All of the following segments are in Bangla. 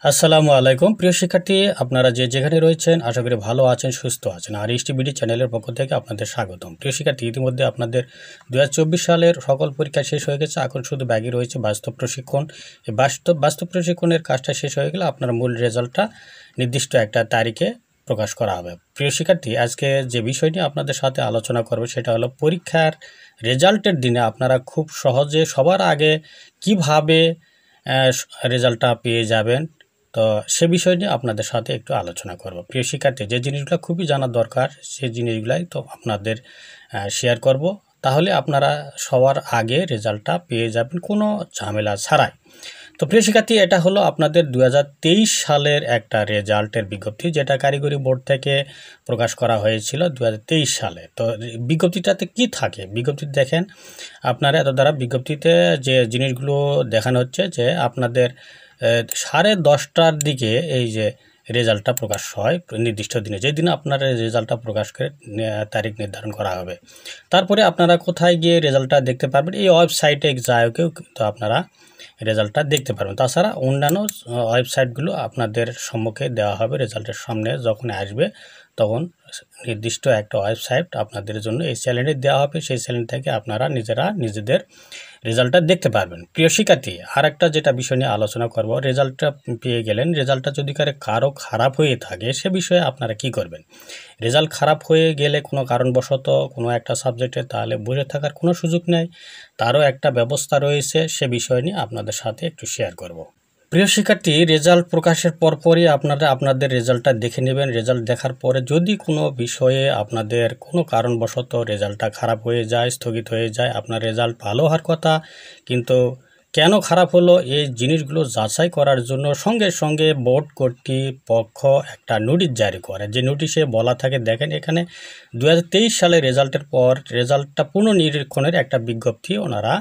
আসসালামু আলাইকুম প্রিয় শিক্ষার্থী, আপনারা যেখানে রয়েছেন আশা করি ভালো আছেন, সুস্থ আছেন। আর এইচটিবিডি চ্যানেলের পক্ষ থেকে আপনাদের স্বাগতম। প্রিয় শিক্ষার্থী, ইতিমধ্যে আপনাদের 2024 সালের সকল পরীক্ষা শেষ হয়ে গেছে। এখন শুধু বাকি রয়েছে বাস্তব প্রশিক্ষণ। এই বাস্তব প্রশিক্ষণের কাজটা শেষ হয়ে গেলে আপনার মূল রেজাল্টটা নির্দিষ্ট একটা তারিখে প্রকাশ করা হবে। প্রিয় শিক্ষার্থী, আজকে যে বিষয়টি আপনাদের সাথে আলোচনা করব সেটা হলো পরীক্ষার রেজাল্টের দিনে আপনারা খুব সহজে সবার আগে কিভাবে রেজাল্টটা পেয়ে যাবেন। তো সে বিষয় নিয়ে আপনাদের সাথে একটু আলোচনা করব। প্রিয় শিক্ষার্থী, যে জিনিসগুলো খুবই জানার দরকার সেই জিনিসগুলাই তো আপনাদের শেয়ার করব। তাহলে আপনারা সবার আগে রেজাল্টটা পেয়ে যাবেন কোনো ঝামেলা ছাড়াই। তো প্রিয় শিক্ষার্থী, এটা হলো আপনাদের 2023 সালের একটা রেজাল্টের বিজ্ঞপ্তি, যেটা কারিগরি বোর্ড থেকে প্রকাশ করা হয়েছিল 2023 সালে। তো বিজ্ঞপ্তিটাতে কি থাকে, বিজ্ঞপ্তিতে দেখেন আপনারা এত দ্বারা বিজ্ঞপ্তিতে যে জিনিসগুলো দেখানো হচ্ছে যে আপনাদের 10:30টার দিকে এই যে রেজাল্টটা প্রকাশ হয় নির্দিষ্ট দিনে, যেই দিনে আপনারা রেজাল্টটা প্রকাশ করে তারিখ নির্ধারণ করা হবে। তারপরে আপনারা কোথায় গিয়ে রেজাল্টটা দেখতে পারবেন, এই ওয়েবসাইটে যায়কেও তো আপনারা রেজাল্টটা দেখতে পারবেন। তাছাড়া অন্যান্য ওয়েবসাইটগুলো আপনাদের সম্মুখে দেওয়া হবে। রেজাল্টের সামনে যখন আসবে তখন নির্দিষ্ট একটা ওয়েবসাইট আপনাদের জন্য এই চ্যানেলে দেওয়া হবে। সেই চ্যানেল থেকে আপনারা নিজেদের রেজাল্টটা দেখতে পারবেন। প্রিয় শিক্ষার্থী, আর একটা যেটা বিষয় নিয়ে আলোচনা করব, রেজাল্টটা পেয়ে গেলেন, রেজাল্টটা যদি কারো খারাপ হয়ে থাকে সে বিষয়ে আপনারা কি করবেন। রেজাল্ট খারাপ হয়ে গেলে কোনো কারণবশত কোনো একটা সাবজেক্টে, তাহলে বসে থাকার কোনো সুযোগ নেই, তারও একটা ব্যবস্থা রয়েছে। সে বিষয় নিয়ে আপনাদের সাথে একটু শেয়ার করব। প্রিয় শিক্ষার্থী, রেজাল্ট প্রকাশের পরপরই আপনারা আপনাদের রেজাল্টটা দেখে নেবেন। রেজাল্ট দেখার পরে যদি কোনো বিষয়ে আপনাদের কোনো কারণবশত রেজাল্টটা খারাপ হয়ে যায়, স্থগিত হয়ে যায়, আপনার রেজাল্ট ভালো হওয়ার কথা কিন্তু কেন খারাপ হলো এই জিনিসগুলো যাচাই করার জন্য সঙ্গে সঙ্গে বোর্ড কর্তৃপক্ষ একটা নোটিশ জারি করে। যে নোটিশে বলা থাকে, দেখেন এখানে 2023 সালে রেজাল্টের পর রেজাল্টটা পুনর্নিরীক্ষণের একটা বিজ্ঞপ্তি ওনারা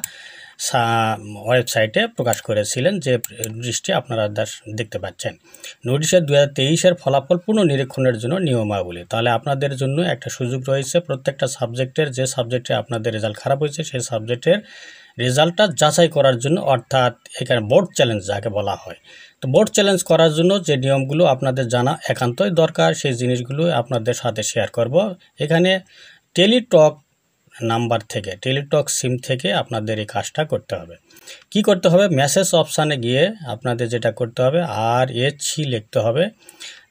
ওয়েবসাইটে প্রকাশ করেছিলেন, যে নোটিশটি আপনারা দেখতে পাচ্ছেন। নোটিশে 2023-এর ফলাফল পুনর্নিরীক্ষণের জন্য নিয়মাবলী। তাহলে আপনাদের জন্য একটা সুযোগ রয়েছে, প্রত্যেকটা সাবজেক্টের যে সাবজেক্টে আপনাদের রেজাল্ট খারাপ হয়েছে সেই সাবজেক্টের রেজাল্টটা যাচাই করার জন্য, অর্থাৎ এখানে বোর্ড চ্যালেঞ্জ যাকে বলা হয়। তো বোর্ড চ্যালেঞ্জ করার জন্য যে নিয়মগুলো আপনাদের জানা একান্তই দরকার, সেই জিনিসগুলো আপনাদের সাথে শেয়ার করব। এখানে টেলিটক নাম্বার থেকে, টেলিটক সিম থেকে আপনাদের এই কাজটা করতে হবে। কি করতে হবে, মেসেজ অপশানে গিয়ে আপনাদের যেটা করতে হবে RHC লিখতে হবে,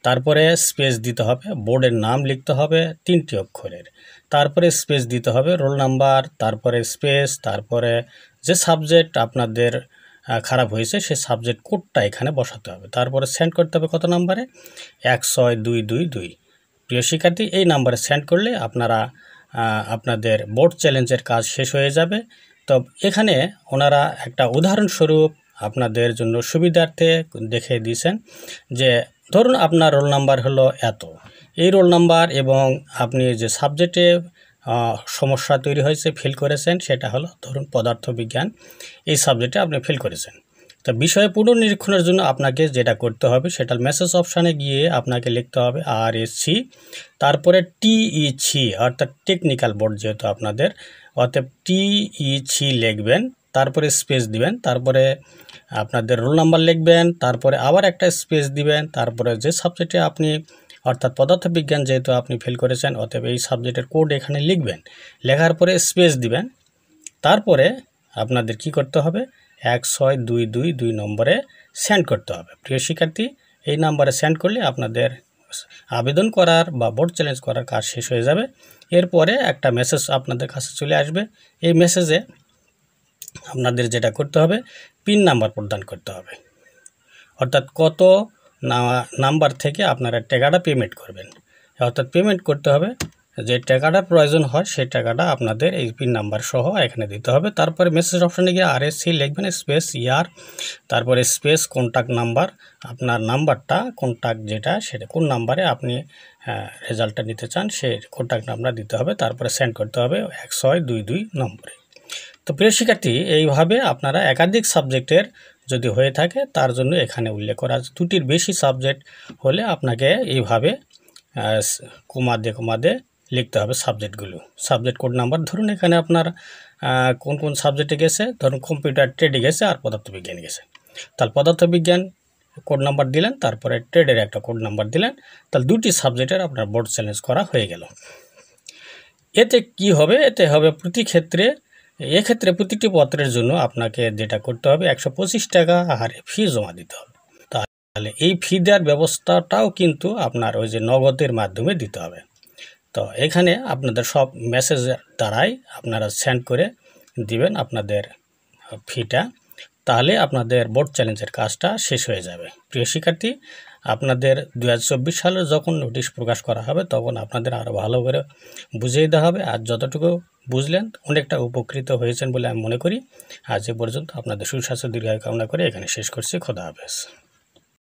তারপরে স্পেস দিতে হবে, বোর্ডের নাম লিখতে হবে 3টি অক্ষরের, তারপরে স্পেস দিতে হবে, রোল নাম্বার, তারপরে স্পেস, তারপরে যে সাবজেক্ট আপনাদের খারাপ হয়েছে সেই সাবজেক্ট কোডটা এখানে বসাতে হবে, তারপরে সেন্ড করতে হবে কত নাম্বারে, 16222। প্রিয় শিক্ষার্থী, এই নাম্বারে সেন্ড করলে আপনাদের বোর্ড চ্যালেঞ্জের কাজ শেষ হয়ে যাবে। তো এখানে ওনারা একটা উদাহরণস্বরূপ আপনাদের জন্য সুবিধার্থে দেখে দিয়েছেন, যে ধরুন আপনার রোল নাম্বার হলো এত, এই রোল নাম্বার এবং আপনি যে সাবজেক্টে সমস্যা তৈরি হয়েছে, ফেল করেছেন, সেটা হলো ধরুন পদার্থবিজ্ঞান, এই সাবজেক্টে আপনি ফেল করেছেন। তো বিষয়ে পুনর্নিরীক্ষণের জন্য আপনাকে যেটা করতে হবে সেটা মেসেজ অপশানে গিয়ে আপনাকে লিখতে হবে RSC, তারপরে TEC অর্থাৎ টেকনিক্যাল বোর্ড যেহেতু আপনাদের, অর্থাৎ TEC লিখবেন, তারপরে স্পেস দিবেন, তারপরে আপনাদের রোল নাম্বার লিখবেন, তারপরে আবার একটা স্পেস দিবেন, তারপরে যে সাবজেক্টে আপনি অর্থাৎ পদার্থবিজ্ঞান যেহেতু আপনি ফেল করেছেন অতএব এই সাবজেক্টের কোড এখানে লিখবেন, লেখার পরে স্পেস দিবেন। তারপরে আপনাদের কি করতে হবে, 16222 নম্বরে সেন্ড করতে হবে। প্রিয় শিক্ষার্থী, এই নাম্বারে সেন্ড করলে আপনাদের আবেদন করার বা বোর্ড চ্যালেঞ্জ করার কাজ শেষ হয়ে যাবে। এরপরে একটা মেসেজ আপনাদের কাছে চলে আসবে। এই মেসেজে আপনাদের যেটা করতে হবে, পিন নাম্বার প্রদান করতে হবে, অর্থাৎ কত নাম্বার থেকে আপনারা টাকাটা পেমেন্ট করবেন, অর্থাৎ পেমেন্ট করতে হবে যে টাকাটার প্রয়োজন হয় সেই টাকাটা আপনাদের এই পিন নাম্বার সহ এখানে দিতে হবে। তারপরে মেসেজ অপশানে গিয়ে RSC লিখবেন, স্পেস ইয়ার, তারপরে স্পেস কন্ট্যাক্ট নাম্বার, আপনার নাম্বারটা কন্ট্যাক্ট যেটা সেটা কোন নাম্বারে আপনি রেজাল্টটা নিতে চান সেই কন্ট্যাক্ট নাম্বার দিতে হবে, তারপরে সেন্ড করতে হবে 16222 নম্বরে। তো প্রিয় শিক্ষার্থী, এইভাবে আপনারা একাধিক সাবজেক্টের যদি হয়ে থাকে তার জন্য এখানে উল্লেখ করা, 2টির বেশি সাবজেক্ট হলে আপনাকে এইভাবে কমাদে লিখতে হবে সাবজেক্টগুলো, সাবজেক্ট কোড নাম্বার। ধরুন এখানে আপনার কোন সাবজেক্টে গেছে, ধরুন কম্পিউটার ট্রেডে গেছে আর পদার্থবিজ্ঞান গেছে, তাহলে পদার্থবিজ্ঞান কোড নাম্বার দিলেন, তারপরে ট্রেডের একটা কোড নাম্বার দিলেন, তাহলে দুটি সাবজেক্টের আপনার বোর্ড চ্যালেঞ্জ করা হয়ে গেল। এতে কি হবে? এতে হবে এক্ষেত্রে প্রতিটি পত্রের জন্য আপনাকে যেটা করতে হবে 125 টাকা হারে ফি জমা দিতে হবে। তাহলে এই ফি দেওয়ার ব্যবস্থাটাও কিন্তু আপনার ওই যে নগদের মাধ্যমে দিতে হবে। তো এখানে আপনাদের সব মেসেজের দ্বারাই আপনারা সেন্ড করে দিবেন আপনাদের ফিটা, তাহলে আপনাদের বোর্ড চ্যালেঞ্জের কাজটা শেষ হয়ে যাবে। প্রিয় শিক্ষার্থী, আপনাদের 2024 সালে যখন নোটিশ প্রকাশ করা হবে তখন আপনাদের আরও ভালো করে বুঝিয়ে দেওয়া হবে। আর যতটুকু বুঝলেন অনেকটা উপকৃত হয়েছেন বলে আমি মনে করি। আজ এ পর্যন্ত আপনাদের সুস্বাস্থ্য দীর্ঘায়ু কামনা করে এখানে শেষ করছি। খোদা হাফেজ।